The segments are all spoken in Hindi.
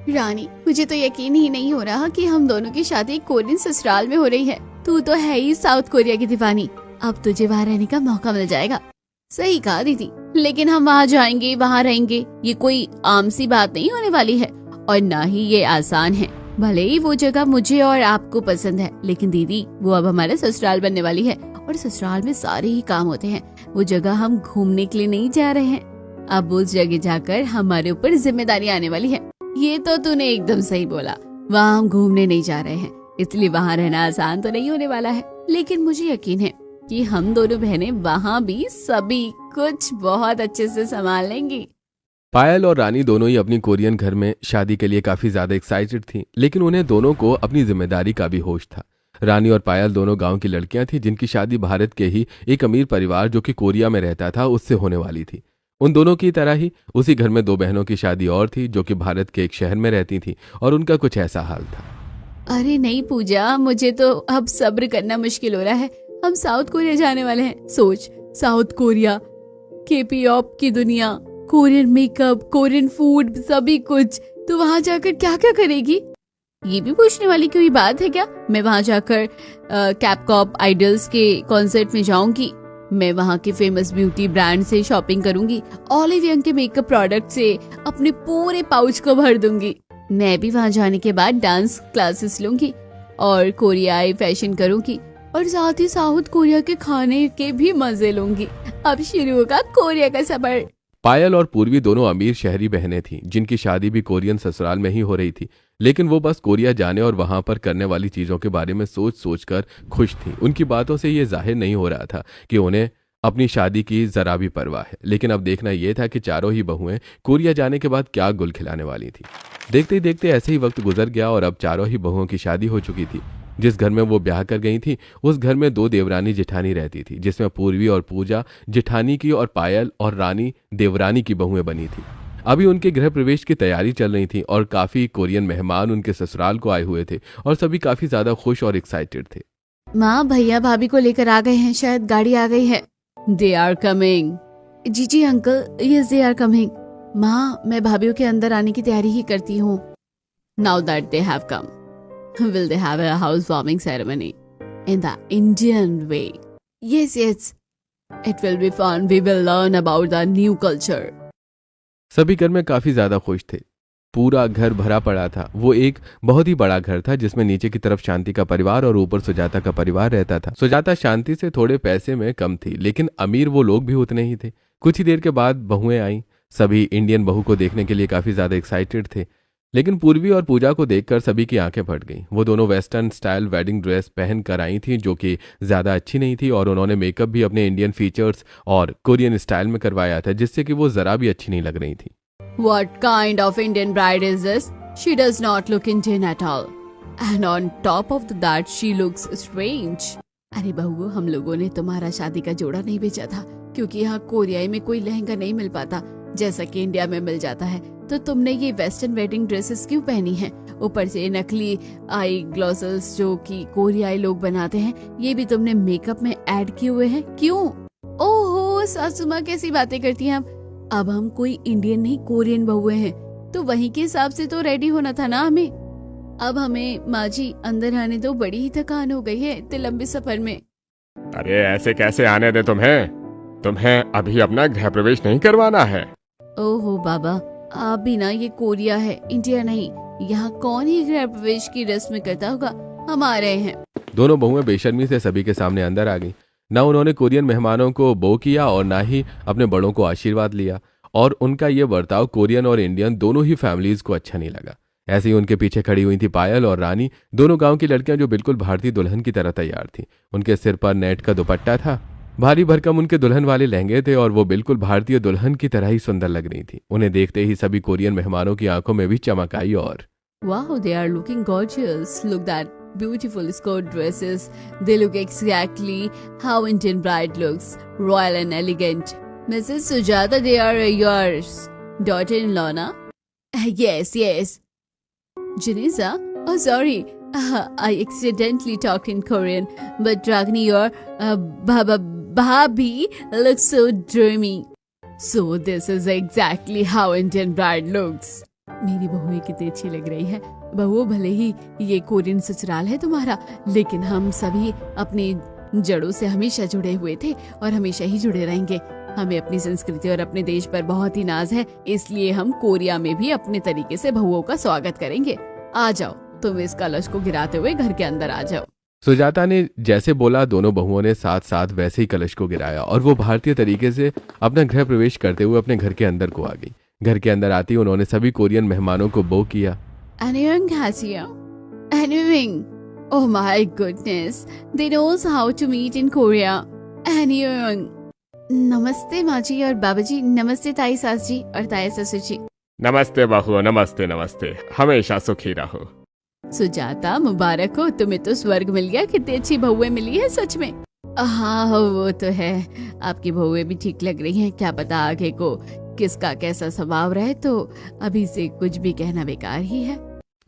रानी, मुझे तो यकीन ही नहीं हो रहा कि हम दोनों की शादी कोरियन ससुराल में हो रही है। तू तो है ही साउथ कोरिया की दीवानी, अब तुझे वहाँ रहने का मौका मिल जाएगा। सही कहा दीदी, लेकिन हम वहाँ जाएंगे, वहाँ रहेंगे, ये कोई आम सी बात नहीं होने वाली है और ना ही ये आसान है। भले ही वो जगह मुझे और आपको पसंद है, लेकिन दीदी वो अब हमारा ससुराल बनने वाली है और ससुराल में सारे ही काम होते हैं। वो जगह हम घूमने के लिए नहीं जा रहे हैं, अब उस जगह जाकर हमारे ऊपर जिम्मेदारी आने वाली है। ये तो तूने एकदम सही बोला, वहाँ हम घूमने नहीं जा रहे हैं, इसलिए वहाँ रहना आसान तो नहीं होने वाला है। लेकिन मुझे यकीन है कि हम दोनों बहनें वहाँ भी सभी कुछ बहुत अच्छे से संभाल लेंगी। पायल और रानी दोनों ही अपनी कोरियन घर में शादी के लिए काफी ज्यादा एक्साइटेड थीं, लेकिन उन्हें दोनों को अपनी जिम्मेदारी का भी होश था। रानी और पायल दोनों गांव की लड़कियां थीं जिनकी शादी भारत के ही एक अमीर परिवार जो कि कोरिया में रहता था उससे होने वाली थी। उन दोनों की तरह ही उसी घर में दो बहनों की शादी और थी जो कि भारत के एक शहर में रहती थी और उनका कुछ ऐसा हाल था। अरे नहीं पूजा, मुझे तो अब सब्र करना मुश्किल हो रहा है। हम साउथ कोरिया जाने वाले हैं। सोच, साउथ कोरिया, केपीओप की दुनिया, कोरियन मेकअप, कोरियन फूड, सभी कुछ। तो वहाँ जाकर क्या क्या करेगी? ये भी पूछने वाली कोई बात है क्या? मैं वहाँ जाकर कैपकॉप आइडल्स के कॉन्सर्ट में जाऊंगी, मैं वहाँ के फेमस ब्यूटी ब्रांड से शॉपिंग करूंगी, ऑलिव यंग के मेकअप प्रोडक्ट से अपने पूरे पाउच को भर दूंगी। मैं भी वहाँ जाने के बाद डांस क्लासेस लूंगी और कोरियाई फैशन करूंगी और साथ ही साउथ कोरिया के खाने के भी मजे लूंगी। अब शुरू होगा कोरिया का सफर। पायल और पूर्वी दोनों अमीर शहरी बहनें थीं जिनकी शादी भी कोरियन ससुराल में ही हो रही थी, लेकिन वो बस कोरिया जाने और वहां पर करने वाली चीजों के बारे में सोच सोचकर खुश थीं। उनकी बातों से ये जाहिर नहीं हो रहा था कि उन्हें अपनी शादी की जरा भी परवाह है, लेकिन अब देखना यह था कि चारों ही बहुएं कोरिया जाने के बाद क्या गुल खिलाने वाली थी। देखते ही देखते ऐसे ही वक्त गुजर गया और अब चारों ही बहुओं की शादी हो चुकी थी। जिस घर में वो ब्याह कर गई थी उस घर में दो देवरानी जेठानी रहती थी, जिसमें पूर्वी और पूजा जेठानी की और पायल और रानी देवरानी की बहुएं बनी थी। अभी उनके गृह प्रवेश की तैयारी चल रही थी और काफी कोरियन मेहमान उनके ससुराल को आए हुए थे और सभी काफी ज्यादा खुश और एक्साइटेड थे। माँ, भैया भाभी को लेकर आ गए हैं, शायद गाड़ी आ गई है। They are coming. जी uncle, yes they are coming. माँ, मैं भाभीियों के अंदर आने की तैयारी ही करती हूँ। Now that they have come, will they have a housewarming ceremony in the Indian way? Yes, yes. It will be fun. We will learn about the new culture. सभी घर में काफी ज्यादा खुश थे। पूरा घर भरा पड़ा था। वो एक बहुत ही बड़ा घर था जिसमें नीचे की तरफ शांति का परिवार और ऊपर सुजाता का परिवार रहता था। सुजाता शांति से थोड़े पैसे में कम थी, लेकिन अमीर वो लोग भी उतने ही थे। कुछ ही देर के बाद बहुएं आईं। सभी इंडियन बहू को देखने के लिए काफी ज्यादा एक्साइटेड थे, लेकिन पूर्वी और पूजा को देखकर सभी की आंखें फट गईं। वो दोनों वेस्टर्न स्टाइल वेडिंग ड्रेस पहन कर आई थी जो कि ज्यादा अच्छी नहीं थी और उन्होंने मेकअप भी अपने इंडियन फीचर्स और कोरियन स्टाइल में करवाया था, जिससे कि वो जरा भी अच्छी नहीं लग रही थी। What kind of Indian bride is this? She does not look Indian at all. And on top of that, she looks strange. अरे बहू, हम लोगों ने तुम्हारा शादी का जोड़ा नहीं बेचा था क्योंकि यहाँ कोरियाई में कोई लहंगा नहीं मिल पाता जैसा कि इंडिया में मिल जाता है। तो तुमने ये वेस्टर्न वेडिंग ड्रेसेस क्यों पहनी हैं? ऊपर से नकली आई ग्लॉसेस जो कि कोरियाई लोग बनाते हैं, ये भी तुमने मेकअप में ऐड किए हुए हैं। क्यों? ओहो, सासू माँ कैसी बातें करती हैं। अब हम कोई इंडियन नहीं कोरियन बहुएं हैं, तो वहीं के हिसाब से तो रेडी होना था ना हमें। अब हमें माँ जी अंदर आने दो, बड़ी ही थकान हो गई है इतने लंबे सफर में। अरे ऐसे कैसे आने दे तुम्हें अभी अपना गृह प्रवेश नहीं करवाना है। ओहो बाबा, आप भी ना, ये कोरिया है, इंडिया नहीं। यहाँ कौन ही गृह प्रवेश की रस्म करता होगा, हम आ रहे हैं। दोनों बहुएं बेशर्मी से सभी के सामने अंदर आ गईं। ना उन्होंने कोरियन मेहमानों को बो किया और ना ही अपने बड़ों को आशीर्वाद लिया, और उनका ये बर्ताव कोरियन और इंडियन दोनों ही फैमिलीज को अच्छा नहीं लगा। ऐसे ही उनके पीछे खड़ी हुई थी पायल और रानी, दोनों गांव की लड़कियां जो बिल्कुल भारतीय दुल्हन की तरह तैयार थी। उनके सिर पर नेट का दुपट्टा था, भारी भरकम उनके दुल्हन वाले लहंगे थे और वो बिल्कुल भारतीय दुल्हन की तरह ही सुंदर लग रही थी। उन्हें देखते ही सभी कोरियन मेहमानों की आंखों में भी चमक आई और Wow, they are looking gorgeous. Look that beautiful skirt dresses. They look exactly how Indian bride looks, royal and elegant. Mrs. Sujata, they are yours daughter-in-law, na? Yes, yes. Janiza, oh sorry, I accidentally talked in Korean, but Ragini, your bhabhi looks so dreamy. So this is exactly how Indian bride looks. मेरी बहुएं कितनी अच्छी लग रही है। बहुओं, भले ही ये कोरियन ससुराल है तुम्हारा, लेकिन हम सभी अपनी जड़ों से हमेशा जुड़े हुए थे और हमेशा ही जुड़े रहेंगे। हमें अपनी संस्कृति और अपने देश पर बहुत ही नाज है, इसलिए हम कोरिया में भी अपने तरीके से बहुओं का स्वागत करेंगे। आ जाओ, तुम इस कलश को गिराते हुए घर के अंदर आ जाओ। सुजाता ने जैसे बोला, दोनों बहुओं ने साथ साथ वैसे ही कलश को गिराया और वो भारतीय तरीके से अपना गृह प्रवेश करते हुए अपने घर के अंदर को आ गई। घर के अंदर आती उन्होंने सभी कोरियन मेहमानों को बो किया। Oh my goodness, they knows how to meet in Korea. नमस्ते माँ जी और बाबा जी, नमस्ते ताई सास जी और ताई ससुर जी। नमस्ते बहू, नमस्ते नमस्ते, हमेशा सुखी रहो। सुजाता, मुबारक हो, तुम्हें तो स्वर्ग मिल गया। कितनी अच्छी बहुएं मिली है सच में। हाँ वो तो है, आपकी बहुएं भी ठीक लग रही हैं। क्या पता आगे को किसका कैसा स्वभाव रहे, तो अभी से कुछ भी कहना बेकार ही है।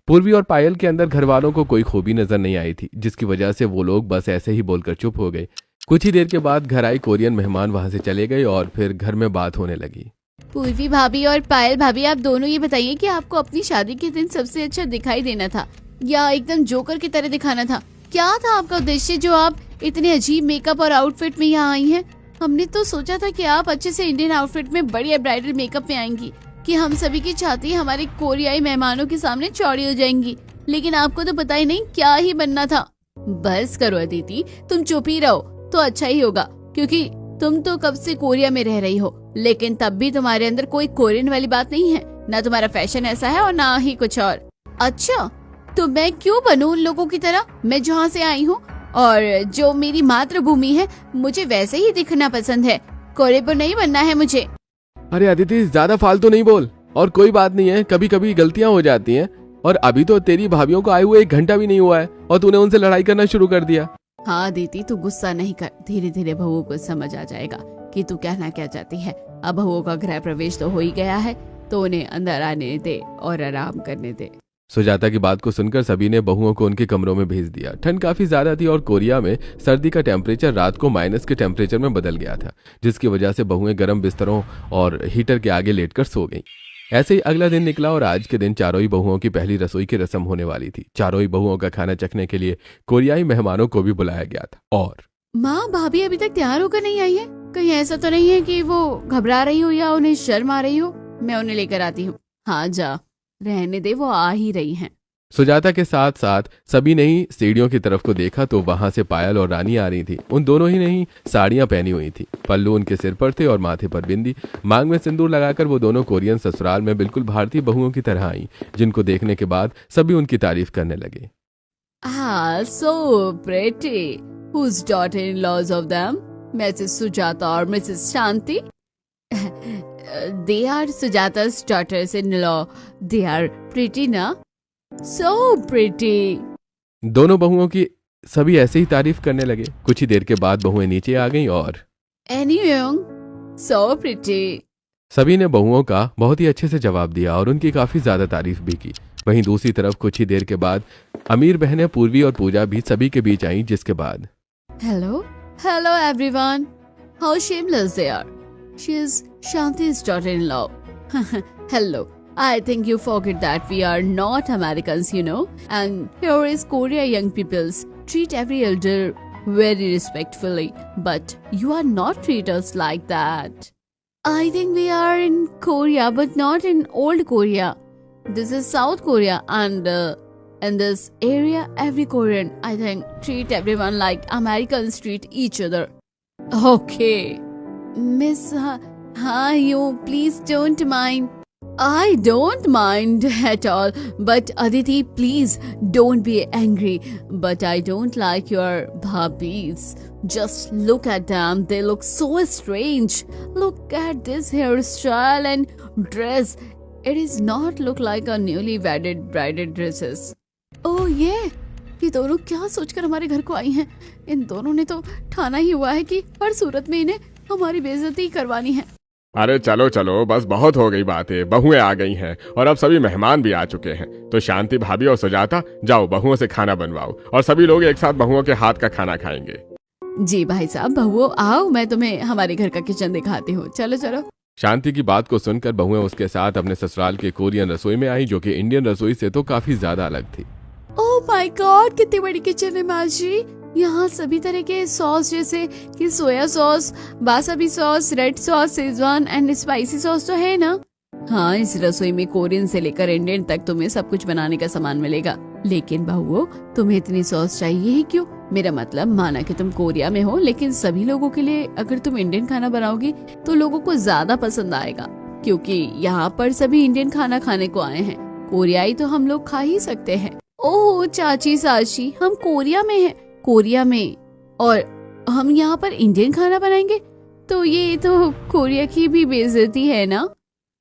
पूर्वी और पायल के अंदर घर वालों को कोई खूबी नजर नहीं आई थी, जिसकी वजह से वो लोग बस ऐसे ही बोलकर चुप हो गए। कुछ ही देर के बाद घर आई कोरियन मेहमान वहां से चले गए और फिर घर में बात होने लगी। पूर्वी भाभी और पायल भाभी, आप दोनों ये बताइए कि आपको अपनी शादी के दिन सबसे अच्छा दिखाई देना था या एकदम जोकर की तरह दिखाना था? क्या था आपका उद्देश्य जो आप इतने अजीब मेकअप और आउटफिट में यहाँ आई हैं? हमने तो सोचा था कि आप अच्छे से इंडियन आउटफिट में बढ़िया ब्राइडल मेकअप में आएंगी, कि हम सभी की छाती हमारे कोरियाई मेहमानों के सामने चौड़ी हो जाएंगी, लेकिन आपको तो पता ही नहीं क्या ही बनना था। बस करो अदिति, तुम चुप ही रहो तो अच्छा ही होगा, क्योंकि तुम तो कब से कोरिया में रह रही हो, लेकिन तब भी तुम्हारे अंदर कोई कोरियन वाली बात नहीं है। ना तुम्हारा फैशन ऐसा है और ना ही कुछ और। अच्छा, तो मैं क्यों बनूं उन लोगों की तरह? मैं जहाँ से आई हूँ और जो मेरी मातृभूमि है, मुझे वैसे ही दिखना पसंद है। कोरिया पर नहीं बनना है मुझे। अरे अदिति, ज्यादा फालतू नहीं बोल। और कोई बात नहीं है, कभी कभी गलतियां हो जाती हैं। और अभी तो तेरी भाभीियों को आए हुए 1 घंटा भी नहीं हुआ है और तूने उनसे लड़ाई करना शुरू कर दिया। हाँ दीदी, तू गुस्सा नहीं कर, धीरे धीरे बहुओं को समझ आ जाएगा कि तू कहना क्या चाहती है। अब बहुओं का गृह प्रवेश तो हो ही गया है, तो उन्हें अंदर आने दे और आराम करने दे। सुजाता की बात को सुनकर सभी ने बहुओं को उनके कमरों में भेज दिया। ठंड काफी ज्यादा थी और कोरिया में सर्दी का टेम्परेचर रात को माइनस के टेम्परेचर में बदल गया था, जिसकी वजह से बहुएं गर्म बिस्तरों और हीटर के आगे लेटकर सो गईं। ऐसे ही अगला दिन निकला और आज के दिन चारों ही बहुओं की पहली रसोई की रस्म होने वाली थी। चारों ही बहुओं का खाना चखने के लिए कोरियाई मेहमानों को भी बुलाया गया था। और माँ, भाभी अभी तक तैयार होकर नहीं आई है? कहीं ऐसा तो नहीं है कि वो घबरा रही हो या उन्हें शर्म आ रही हो? मैं उन्हें लेकर आती हूँ। हाँ जा, रहने दे, वो आ ही रही हैं। सुजाता के साथ साथ सभी ने ही सीढ़ियों की तरफ को देखा तो वहां से पायल और रानी आ रही थी। उन दोनों ही ने ही साड़ियां पहनी हुई थी, पल्लू उनके सिर पर थे और माथे पर बिंदी। मांग में सिंदूर लगाकर वो दोनों कोरियन ससुराल में बिल्कुल भारतीय बहुओं की तरह आई, जिनको देखने के बाद सभी उनकी तारीफ करने लगे। हाँ, so pretty. Whose daughter-in-laws of them? Mrs. Sujata or Mrs. Shanti? They are Sujata's daughters-in-law. They are pretty, na? So pretty. दोनों बहुओं की सभी ऐसे ही तारीफ करने लगे। कुछ ही देर के बाद बहुएं नीचे आ गईं और Anyone? So pretty. सभी ने बहुओं का बहुत ही अच्छे से जवाब दिया और उनकी काफी ज्यादा तारीफ भी की। वहीं दूसरी तरफ कुछ ही देर के बाद अमीर बहनें पूर्वी और पूजा भी सभी के बीच आईं, जिसके बाद Hello everyone. How shameless they are. She is Shanti's daughter-in-law. Hello. I think you forget that we are not Americans, you know. And here is Korea young peoples. Treat every elder very respectfully. But you are not treat us like that. I think we are in Korea, but not in old Korea. This is South Korea, and in this area, every Korean, I think, treat everyone like Americans treat each other. Okay. Miss, you please don't mind. I don't mind at all. But Aditi, please don't be angry. But I don't like your bhabis. Just look at them. They look so strange. Look at this hairstyle and dress. It is not look like a newly wedded bridal dresses. Oh ये दोनों क्या सोचकर हमारे घर को आई हैं? इन दोनों ने तो ठाना ही हुआ है कि हर सूरत में इन्हें हमारी बेइज्जती करवानी है। अरे चलो चलो, बस बहुत हो गई बातें। बहुएं आ गई हैं और अब सभी मेहमान भी आ चुके हैं। तो शांति भाभी और सुजाता, जाओ बहुओं से खाना बनवाओ और सभी लोग एक साथ बहुओं के हाथ का खाना खाएंगे। जी भाई साहब, बहुओं आओ, मैं तुम्हें हमारे घर का किचन दिखाती हूँ। चलो चलो। शांति की बात को सुनकर बहुएं उसके साथ अपने ससुराल के कोरियन रसोई में आई, जो कि इंडियन रसोई से तो काफी ज्यादा अलग थी। ओह माय गॉड, कितनी बड़ी किचन है माँ जी। यहाँ सभी तरह के सॉस जैसे कि soya sauce, wasabi sauce, red sauce, schezwan and spicy sauce तो है ना। हाँ, इस रसोई में कोरियन से लेकर इंडियन तक तुम्हें सब कुछ बनाने का सामान मिलेगा। लेकिन बहुओं, तुम्हें इतनी सॉस चाहिए ही क्यों? मेरा मतलब, माना कि तुम कोरिया में हो, लेकिन सभी लोगों के लिए अगर तुम इंडियन खाना बनाओगी तो लोगों को ज्यादा पसंद आएगा, क्योंकि यहाँ पर सभी इंडियन खाना खाने को आए हैं। कोरियाई तो हम लोग खा ही सकते हैं। ओह चाची साची, हम कोरिया में हैं, कोरिया में, और हम यहाँ पर इंडियन खाना बनाएंगे तो ये तो कोरिया की भी बेइज्जती है ना।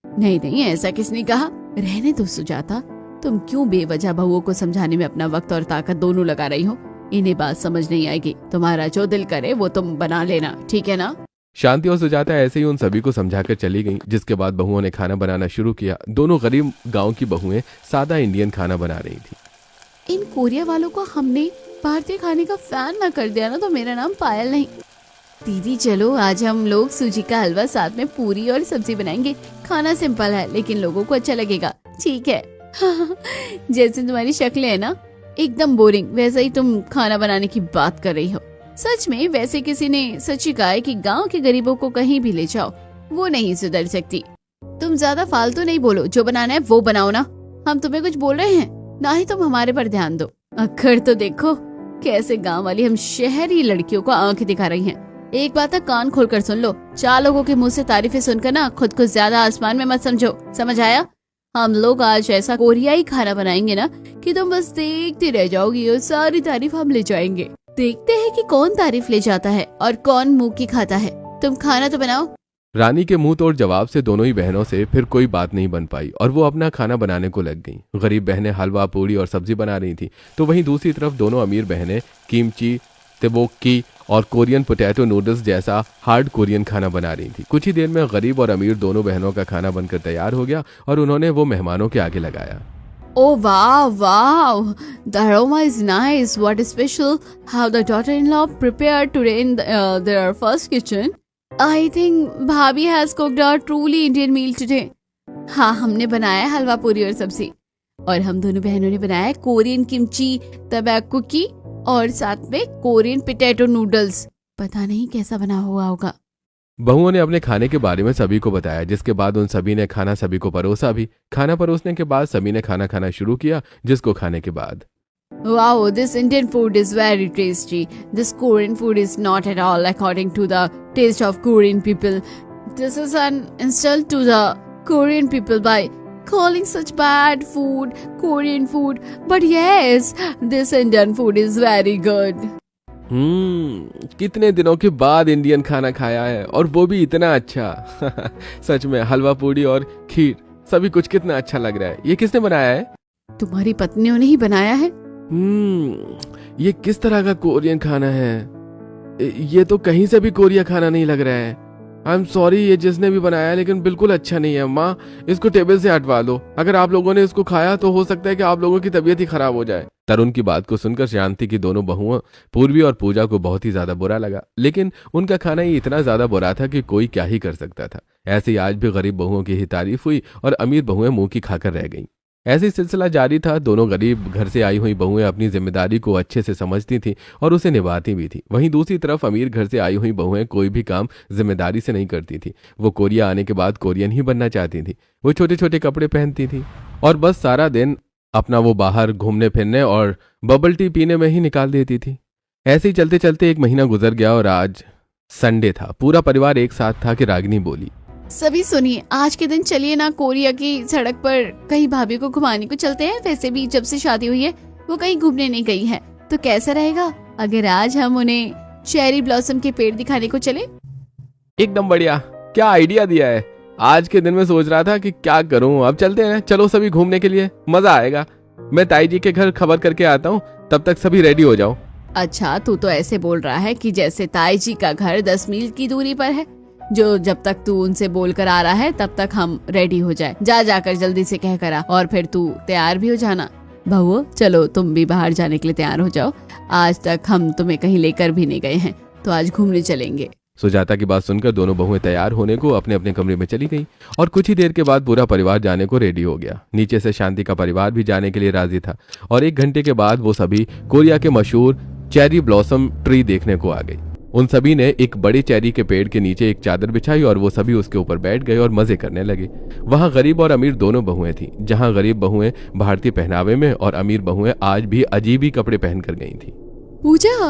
नहीं नहीं, ऐसा किसने कहा। रहने दो सुजाता, तुम क्यों बेवजह बहुओं को समझाने में अपना वक्त और ताकत दोनों लगा रही हो। इन्हें बात समझ नहीं आएगी। तुम्हारा जो दिल करे वो तुम बना लेना, ठीक है ना। शांति और सुजाता ऐसे ही उन सभी को समझाकर चली गईं, जिसके बाद बहुओं ने खाना बनाना शुरू किया। दोनों गरीब गांव की बहुएं सादा इंडियन खाना बना रही थी। इन कोरिया वालों को हमने भारतीय खाने का फैन ना कर दिया ना तो मेरा नाम पायल नहीं। दीदी चलो, आज हम लोग सूजी का हलवा साथ में पूरी और सब्जी बनाएंगे। खाना सिंपल है लेकिन लोगों को अच्छा लगेगा, ठीक है। जैसे तुम्हारी शक्लें है ना, एकदम बोरिंग, वैसे ही तुम खाना बनाने की बात कर रही हो। सच में, वैसे किसी ने सच ही कहा है कि गांव के गरीबों को कहीं भी ले जाओ, वो नहीं सुधर सकती। तुम ज्यादा फालतू नहीं बोलो, जो बनाना है वो बनाओ ना। हम तुम्हें कुछ बोल रहे हैं, ना ही तुम हमारे पर ध्यान दो। अखर तो देखो कैसे गांव वाली हम शहरी लड़कियों को आंखें दिखा रही हैं। एक बात है, कान खोलकर सुन लो। 4 लोगों के मुंह से तारीफें सुनकर ना खुद को ज्यादा आसमान में मत समझो, समझ आया। हम लोग आज ऐसा कोरियाई खाना बनाएंगे ना कि तुम बस देखते रह जाओगी और सारी तारीफ हम ले जाएंगे। देखते हैं कि कौन तारीफ ले जाता है और कौन मुंह की खाता है। तुम खाना तो बनाओ। रानी के मुंह तोड़ जवाब से दोनों ही बहनों से फिर कोई बात नहीं बन पाई और वो अपना खाना बनाने को लग गईं। गरीब बहनें हलवा, पूरी और सब्जी बना रही थी, तो वहीं दूसरी तरफ दोनों अमीर बहनें किमची, तेबोक्की और कोरियन पोटैटो नूडल्स जैसा हार्ड कोरियन खाना बना रही थी। कुछ ही देर में गरीब और अमीर दोनों बहनों का खाना बनकर तैयार हो गया और उन्होंने वो मेहमानों के आगे लगाया। Oh wow, wow! The aroma is nice. What is special? How the daughter-in-law prepared today in their first kitchen? I think भाभी has cooked a truly Indian meal today. हाँ, हमने बनाया हलवा, पूरी और सब्जी, और हम दोनों बहनों ने बनाया कोरियन किमची, तबैको की और साथ में कोरियन पोटैटो नूडल्स। पता नहीं कैसा बना हुआ होगा। बहुओं ने अपने खाने के बारे में सभी को बताया, जिसके बाद उन सभी ने खाना सभी को परोसा भी। खाना परोसने के बाद सभी ने खाना खाना शुरू किया, जिसको खाने के बाद Wow, this Indian food is very tasty. This Korean food is not at all according to the taste of Korean people. This is an insult to the Korean people by calling such bad food Korean food. But yes, this Indian food is very good. कितने दिनों के बाद इंडियन खाना खाया है, और वो भी इतना अच्छा। सच में हलवा, पूरी और खीर, सभी कुछ कितना अच्छा लग रहा है। ये किसने बनाया है? तुम्हारी पत्नियों ने ही बनाया है। ये किस तरह का कोरियन खाना है? ये तो कहीं से भी कोरिया खाना नहीं लग रहा है। आई एम सॉरी, ये जिसने भी बनाया है लेकिन बिल्कुल अच्छा नहीं है। माँ, इसको टेबल से हटवा दो। अगर आप लोगों ने इसको खाया तो हो सकता है कि आप लोगों की तबीयत ही खराब हो जाए। तरुण की बात को सुनकर शांति की दोनों बहुओं पूर्वी और पूजा को बहुत ही ज्यादा बुरा लगा, लेकिन उनका खाना ही इतना ज्यादा बुरा था कि कोई क्या ही कर सकता था। ऐसे ही आज भी गरीब बहुओं की ही तारीफ हुई और अमीर बहुएं मुंह की खाकर रह गईं। ऐसी सिलसिला जारी था। दोनों गरीब घर से आई हुई बहुएं अपनी जिम्मेदारी को अच्छे से समझती थीं और उसे निभाती भी थीं। वहीं दूसरी तरफ अमीर घर से आई हुई बहुएं कोई भी काम जिम्मेदारी से नहीं करती थी। वो कोरिया आने के बाद कोरियन ही बनना चाहती थी। वो छोटे छोटे कपड़े पहनती थी और बस सारा दिन अपना वो बाहर घूमने फिरने और बबल टी पीने में ही निकाल देती थी। ऐसे ही चलते चलते 1 महीना गुजर गया और आज संडे था। पूरा परिवार एक साथ था कि रागिनी बोली, सभी सुनिए, आज के दिन चलिए ना कोरिया की सड़क पर कहीं भाभी को घुमाने को चलते हैं। वैसे भी जब से शादी हुई है वो कहीं घूमने नहीं गई है, तो कैसा रहेगा अगर आज हम उन्हें चेरी ब्लॉसम के पेड़ दिखाने को चले? एकदम बढ़िया, क्या आइडिया दिया है। आज के दिन में सोच रहा था कि क्या करूं। अब चलते हैं, चलो सभी घूमने के लिए, मजा आएगा। मैं ताई जी के घर खबर करके आता हूँ, तब तक सभी रेडी हो जाओ। अच्छा, तू तो ऐसे बोल रहा है कि जैसे ताई जी का घर 10 मील की दूरी पर है, जो जब तक तू उनसे बोल कर आ रहा है तब तक हम रेडी हो जाए। जाकर जल्दी से कह कर आ, और फिर तू तैयार भी हो जाना। बहुओं, चलो तुम भी बाहर जाने के लिए तैयार हो जाओ। आज तक हम तुम्हें कहीं लेकर भी नहीं गए हैं, तो आज घूमने चलेंगे। सुजाता की बात सुनकर दोनों बहुएं तैयार होने को अपने अपने कमरे में चली गई और कुछ ही देर के बाद पूरा परिवार जाने को रेडी हो गया। नीचे से शांति का परिवार भी जाने के लिए राजी था और 1 घंटे के बाद वो सभी कोरिया के मशहूर चेरी ब्लॉसम ट्री देखने को आ गई। उन सभी ने एक बड़ी चेरी के पेड़ के नीचे एक चादर बिछाई और वो सभी उसके ऊपर बैठ गए और मजे करने लगे। वहां गरीब और अमीर दोनों बहुएं थीं। जहां गरीब बहुएं भारतीय पहनावे में और अमीर बहुएं आज भी अजीब ही कपड़े पहनकर गई थी। पूजा,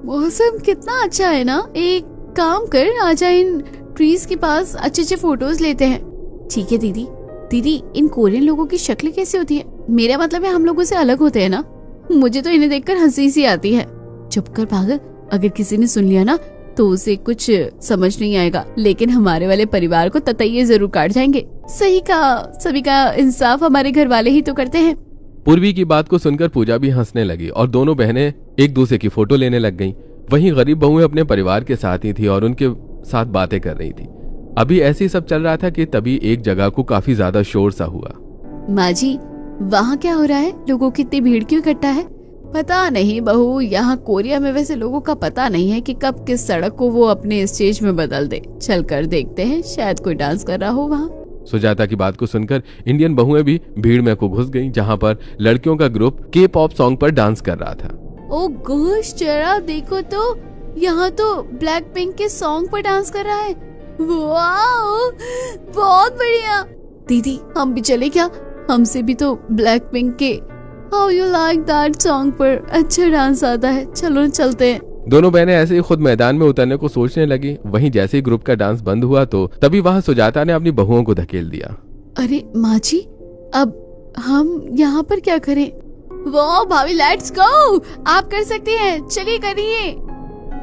मौसम कितना अच्छा है ना, एक काम कर, आजा इन ट्रीज के पास अच्छे अच्छे फोटोज लेते हैं। ठीक है दीदी। दीदी, इन कोरियन लोगों की शक्ल कैसी होती है? मेरा मतलब है हम लोगों से अलग होते हैं ना। मुझे तो इन्हें देखकर हंसी सी आती है। चुप कर पागल, अगर किसी ने सुन लिया ना तो उसे कुछ समझ नहीं आएगा, लेकिन हमारे वाले परिवार को ततैये जरूर काट जाएंगे। सही कहा, सभी का इंसाफ हमारे घर वाले ही तो करते हैं। पूर्वी की बात को सुनकर पूजा भी हंसने लगी और दोनों बहनें एक दूसरे की फोटो लेने लग गईं। वहीं गरीब बहुएं अपने परिवार के साथ ही थी और उनके साथ बातें कर रही थी। अभी ऐसे ही सब चल रहा था कि तभी एक जगह को काफी ज्यादा शोर सा हुआ। माँ जी, वहाँ क्या हो रहा है? लोगों की इतनी भीड़ क्यों इकट्ठा है? पता नहीं बहू, यहाँ कोरिया में वैसे लोगों का पता नहीं है कि कब किस सड़क को वो अपने स्टेज में बदल दे। चल कर देखते हैं, शायद कोई डांस कर रहा हो वहाँ। सुजाता की बात को सुनकर इंडियन बहुएं भी भीड़ में को घुस गईं, जहां पर लड़कियों का ग्रुप के पॉप सॉन्ग पर डांस कर रहा था। ओ गोश, जरा देखो तो, यहाँ तो ब्लैक पिंक के सॉन्ग पर डांस कर रहा है। वाओ, बहुत बढ़िया। दीदी, हम भी चले क्या? हमसे भी तो ब्लैक पिंक के how you like that song पर अच्छा डांस आता है। चलो चलते हैं। दोनों बहनें ऐसे ही खुद मैदान में उतरने को सोचने लगी। वहीं जैसे ही ग्रुप का डांस बंद हुआ तो तभी वहां सुजाता ने अपनी बहुओं को धकेल दिया। अरे माँ जी, अब हम यहाँ पर क्या करें? वाह भाभी, लेट्स गो, आप कर सकती हैं, चलिए करिए।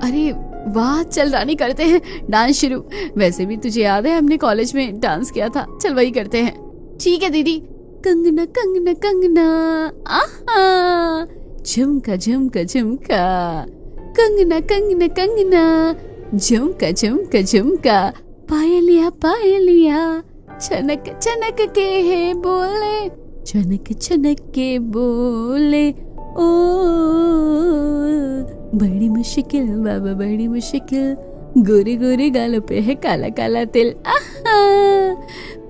अरे वाह, चल रानी, करते हैं डांस शुरू। वैसे भी तुझे याद है हमने कॉलेज में डांस किया था, चल वही करते हैं। ठीक है दीदी। कंगना कंगना कंगना, आहा, झुमका झुमका झुमका, कंगना कंगना कंगना, झुमका झुमका झुमका, पायलिया पायलिया, छनक छनक के है बोले, छनक छनक के बोले, ओ बड़ी मुश्किल बाबा बड़ी मुश्किल, गोरे गोरे गालों पे है काला काला तिल, आहा,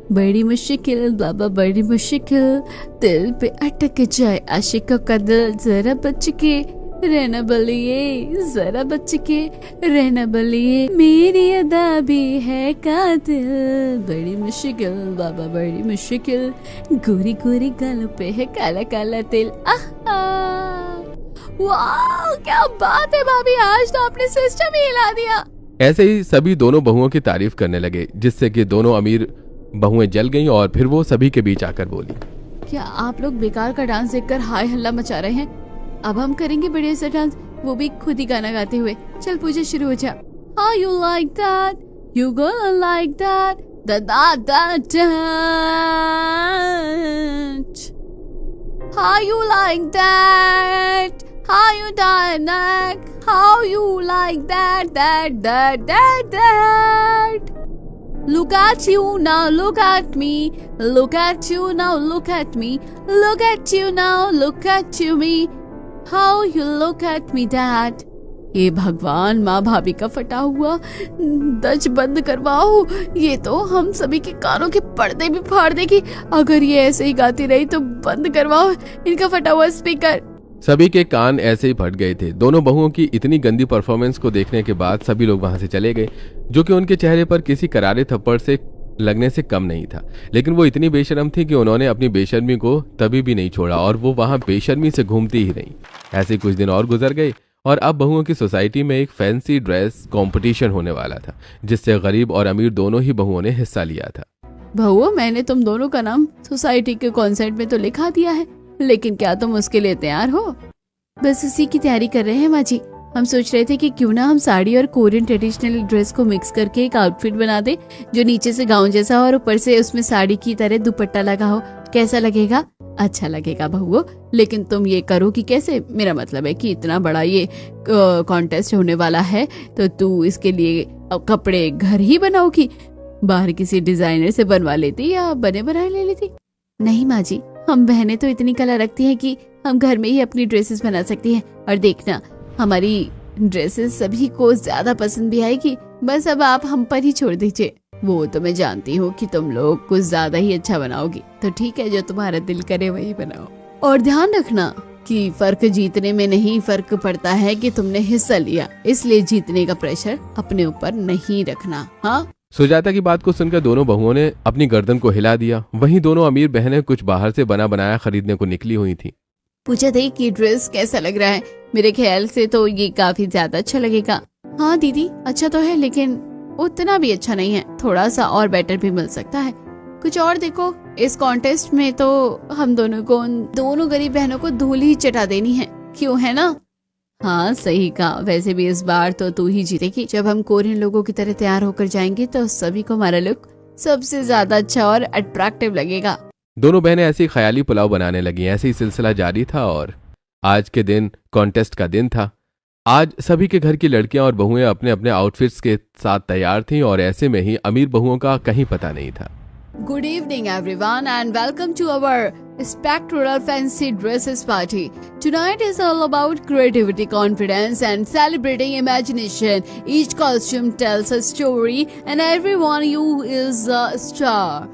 बड़ी मुश्किल बाबा बड़ी मुश्किल, दिल पे अटक जाए आशिकों का दिल, जरा बच के रहना बलिए, जरा बच के रहना बलिए, मेरी अदा भी है कातिल, बड़ी मुश्किल बाबा बड़ी मुश्किल, गोरी गोरी गालों पे है काला काला तिल, आहा। वाह, क्या बात है भाभी, आज तो आपने सिस्टम ही हिला दिया। ऐसे ही सभी दोनों बहुओं की तारीफ करने लगे, जिससे कि दोनों अमीर बहुएं जल गईं और फिर वो सभी के बीच आकर बोली, क्या आप लोग बेकार का डांस देखकर हाय हल्ला मचा रहे हैं? अब हम करेंगे बढ़िया सा डांस, वो भी खुद ही गाना गाते हुए। चल पूजा, शुरू हो जा। How you like that? You gonna like that? Da da da da. How you like that? How you dynamic? How you like that? That. Look at you now, look at me. Look at you now, look at me. Look at you now, look at you me. How you look at me, Dad. हे भगवान, माँ भाभी का फटा हुआ दज बंद करवाओ, ये तो हम सभी के कानों के पर्दे भी फाड़ देगी। अगर ये ऐसे ही गाती रही तो बंद करवाओ इनका फटा हुआ स्पीकर। सभी के कान ऐसे ही फट गए थे। दोनों बहुओं की इतनी गंदी परफॉर्मेंस को देखने के बाद सभी लोग वहां से चले गए, जो कि उनके चेहरे पर किसी करारे थप्पड़ से लगने से कम नहीं था। लेकिन वो इतनी बेशर्म थी कि उन्होंने अपनी बेशर्मी को तभी भी नहीं छोड़ा और वो वहां बेशर्मी से घूमती ही रही। ऐसे कुछ दिन और गुजर गए और अब बहुओं की सोसाइटी में एक फैंसी ड्रेस कंपटीशन होने वाला था, जिससे गरीब और अमीर दोनों ही बहुओं ने हिस्सा लिया था। बहुओं, मैंने तुम दोनों का नाम सोसाइटी के कॉन्सर्ट में तो लिखा दिया है, लेकिन क्या तुम उसके लिए तैयार हो? बस उसी की तैयारी कर रहे हैं माँ जी। हम सोच रहे थे कि क्यों ना हम साड़ी और कोरियन ट्रेडिशनल ड्रेस को मिक्स करके एक आउटफिट बना दे, जो नीचे से गाउन जैसा हो और ऊपर से उसमें साड़ी की तरह दुपट्टा लगा हो। कैसा लगेगा? अच्छा लगेगा बहुओं, लेकिन तुम ये करो कि कैसे? मेरा मतलब है कि इतना बड़ा ये कॉन्टेस्ट होने वाला है, तो तू इसके लिए कपड़े घर ही बनाओगी, बाहर किसी डिजाइनर से बनवा लेती या बने बनाए ले लेती? नहीं माँ जी, हम बहनें तो इतनी कला रखती हैं कि हम घर में ही अपनी ड्रेसेस बना सकती हैं। और देखना, हमारी ड्रेसेस सभी को ज्यादा पसंद भी आएगी बस अब आप हम पर ही छोड़ दीजिए। वो तो मैं जानती हूँ कि तुम लोग कुछ ज्यादा ही अच्छा बनाओगी, तो ठीक है, जो तुम्हारा दिल करे वही बनाओ। और ध्यान रखना कि फर्क जीतने में नहीं, फर्क पड़ता है कि तुमने हिस्सा लिया, इसलिए जीतने का प्रेशर अपने ऊपर नहीं रखना। हाँ। सुजाता की बात को सुनकर दोनों बहुओं ने अपनी गर्दन को हिला दिया। वहीं दोनों अमीर बहनें कुछ बाहर से बना बनाया खरीदने को निकली हुई थी। पूछा था कि ड्रेस कैसा लग रहा है? मेरे ख्याल से तो ये काफी ज्यादा अच्छा लगेगा। हाँ दीदी, अच्छा तो है, लेकिन उतना भी अच्छा नहीं है, थोड़ा सा और बेटर भी मिल सकता है। कुछ और देखो, इस कॉन्टेस्ट में तो हम दोनों को, उन दोनों गरीब बहनों को धूल ही चटा देनी है, क्यों, है ना? हाँ सही कहा। वैसे भी इस बार तो तू ही जीतेगी। जब हम कोरियन लोगों की तरह तैयार होकर जाएंगे तो सभी को हमारा लुक सबसे ज्यादा अच्छा और अट्रैक्टिव लगेगा। दोनों बहनें ऐसे ही ख्याली पुलाव बनाने लगी। ऐसे ही सिलसिला जारी था और आज के दिन कॉन्टेस्ट का दिन था। आज सभी के घर की लड़कियां और बहुएं अपने अपने आउटफिट्स के साथ तैयार थीं और ऐसे में ही अमीर बहुओं का कहीं पता नहीं था। Good evening everyone and welcome to our spectral fancy dresses party. Tonight is all about creativity, confidence and celebrating imagination. Each costume tells a story and every one of you is a star.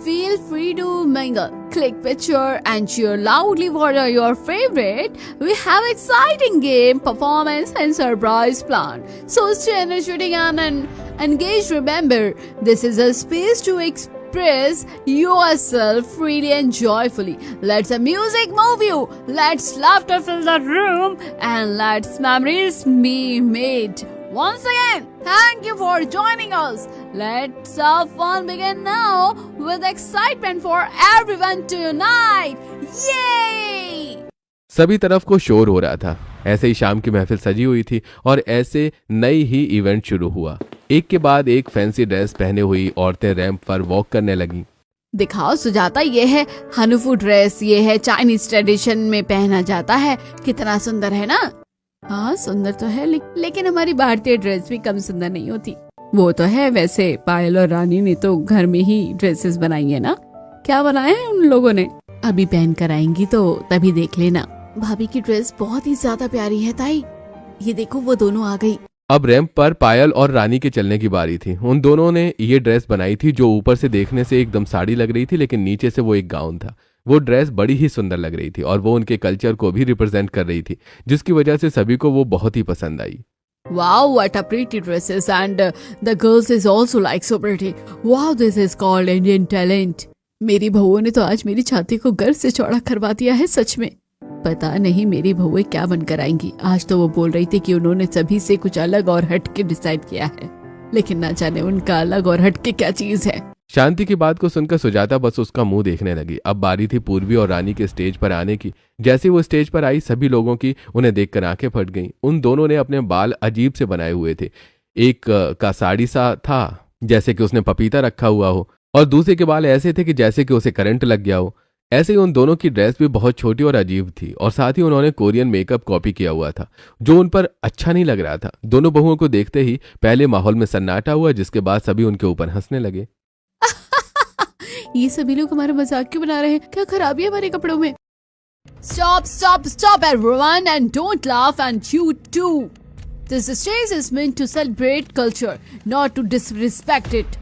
Feel free to mingle, click picture and cheer loudly for your favorite. We have exciting game, performance and surprise planned. So stay energetic and engaged. Remember, this is a space to express yourself freely and joyfully. Let the music move you. Let's laughter fill the room and let's memories be made. Once again, thank you for joining us. Let's our fun begin now with excitement for everyone tonight. Yay! सभी तरफ को शोर हो रहा था। ऐसे ही शाम की महफिल सजी हुई थी और ऐसे नई ही इवेंट शुरू हुआ। एक के बाद एक फैंसी ड्रेस पहने हुई औरतें रैंप पर वॉक करने लगीं। दिखाओ सुजाता, ये है हनुफू ड्रेस, ये है चाइनीज ट्रेडिशन में पहना जाता है। कितना सुंदर है ना? हाँ सुंदर तो है, लेकिन हमारी भारतीय ड्रेस भी कम सुंदर नहीं होती। वो तो है। वैसे पायल और रानी ने तो घर में ही ड्रेसेस बनाई है ना? क्या बनाया है उन लोगों ने? अभी पहन कर आएंगी तो तभी देख लेना। भाभी की ड्रेस बहुत ही ज्यादा प्यारी है ताई। ये देखो वो दोनों आ गई। अब रैंप पर पायल और रानी के चलने की बारी थी। उन दोनों ने ये ड्रेस बनाई थी जो ऊपर से देखने से एकदम साड़ी लग रही थी, लेकिन नीचे से वो एक गाउन था। वो ड्रेस बड़ी ही सुंदर लग रही थी और वो उनके कल्चर को भी रिप्रेजेंट कर रही थी, जिसकी वजह से सभी को वो बहुत ही पसंद आई। Wow, what a pretty dresses and the girls is also like so pretty. Wow, this is called Indian talent. मेरी बहुओं ने तो आज मेरी छाती को गर्व से चौड़ा करवा दिया है, सच में। पता नहीं मेरी बहुएं क्या बनकर आएंगी। आज तो वो बोल रही थी कि उन्होंने सभी से कुछ अलग और हटके डिसाइड किया है, लेकिन ना जाने उनका अलग और हटके क्या चीज है। शांति की बात को सुनकर सुजाता बस उसका मुंह देखने लगी। अब बारी थी पूर्वी और रानी के स्टेज पर आने की। जैसे वो स्टेज पर आई, सभी लोगों की उन्हें देखकर आंखें फट गईं। उन दोनों ने अपने बाल अजीब से बनाए हुए थे। एक का साड़ी सा था जैसे कि उसने पपीता रखा हुआ हो, और दूसरे के बाल ऐसे थे कि जैसे कि उसे करंट लग गया हो। ऐसे ही उन दोनों की ड्रेस भी बहुत छोटी और अजीब थी, और साथ ही उन्होंने कोरियन मेकअप कॉपी किया हुआ था जो उन पर अच्छा नहीं लग रहा था। दोनों बहुओं को देखते ही पहले माहौल में सन्नाटा हुआ, जिसके बाद सभी उनके ऊपर हंसने लगे। ये सभी लोग हमारा मजाक क्यों बना रहे हैं? क्या खराबी है हमारे कपड़ों में? Stop, stop, stop everyone and don't laugh and you too. This stage is meant to celebrate culture, not to disrespect it.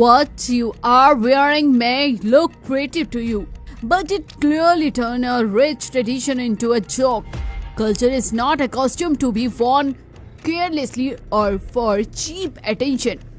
What you are wearing may look creative to you, but it clearly turns a rich tradition into a joke. Culture is not a costume to be worn carelessly or for cheap attention.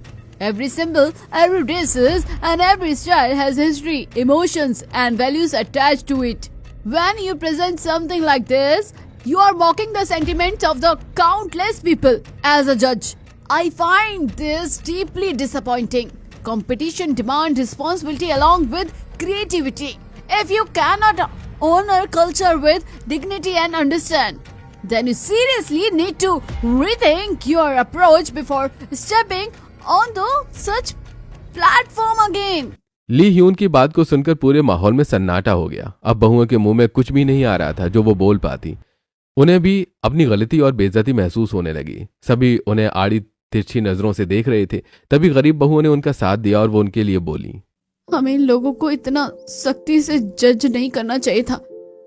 Every symbol, every dresses, and every style has history, emotions, and values attached to it. When you present something like this, you are mocking the sentiments of the countless people. As a judge, I find this deeply disappointing. Competition demands responsibility along with creativity. If you cannot honor culture with dignity and understand, then you seriously need to rethink your approach before stepping on the such platform again. Lee Hyun की बात को सुनकर पूरे माहौल में सन्नाटा हो गया। अब बहुओं के मुंह में कुछ भी नहीं आ रहा था जो वो बोल पाती। उन्हें भी अपनी गलती और बेइज्जती महसूस होने लगी। सभी उन्हें आड़ी तिरछी नजरों से देख रहे थे। तभी गरीब बहुओं ने उनका साथ दिया और वो उनके लिए बोली, हमें इन लोगों को इतना सख्ती से जज नहीं करना चाहिए था।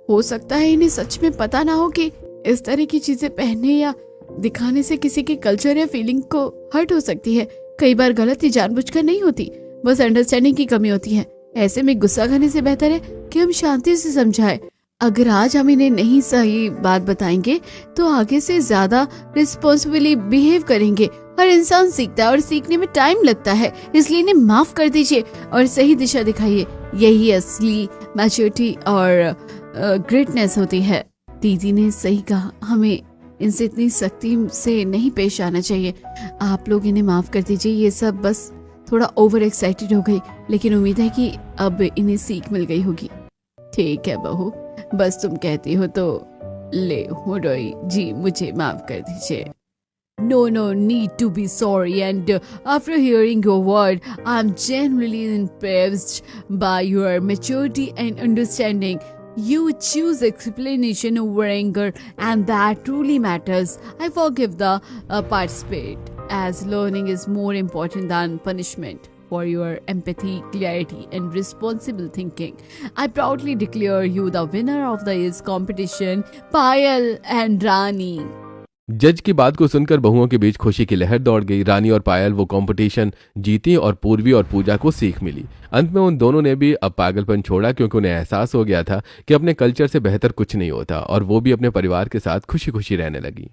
हो सकता है इन्हें सच में पता ना हो कि इस तरह की चीजें पहनने या करने से हमारा कल्चर दिखाने से किसी के कल्चर या फीलिंग को हर्ट हो सकती है। कई बार गलती जानबूझकर नहीं होती, बस अंडरस्टैंडिंग की कमी होती है। ऐसे में गुस्सा करने से बेहतर है कि हम शांति से समझाएं। अगर आज हम इन्हें नहीं सही बात बताएंगे तो आगे से ज्यादा रिस्पॉन्सिबली बिहेव करेंगे। हर इंसान सीखता है और सीखने में टाइम लगता है, इसलिए इन्हें माफ कर दीजिए और सही दिशा दिखाइए। यही असली मैच्योरिटी और ग्रेटनेस होती है। दीदी ने सही कहा, हमें इनसे इतनी सख्ती से नहीं पेश आना चाहिए। आप लोग इन्हें माफ कर दीजिए। ये सब बस थोड़ा ओवर एक्साइटेड हो गई, लेकिन उम्मीद है कि अब इन्हें सीख मिल गई होगी। ठीक है बहू, बस तुम कहती हो तो ले हुडोई जी, मुझे माफ कर दीजिए। No need to be sorry, and after hearing your word, I'm genuinely impressed by your maturity and understanding. You choose explanation over anger, and that truly matters. I forgive the participant, as learning is more important than punishment. For your empathy, clarity, and responsible thinking, I proudly declare you the winner of this competition, Payal and Rani. जज की बात को सुनकर बहुओं के बीच खुशी की लहर दौड़ गई। रानी और पायल वो कंपटीशन जीती और पूर्वी और पूजा को सीख मिली। अंत में उन दोनों ने भी अब पागलपन छोड़ा, क्योंकि उन्हें एहसास हो गया था कि अपने कल्चर से बेहतर कुछ नहीं होता, और वो भी अपने परिवार के साथ खुशी खुशी रहने लगी।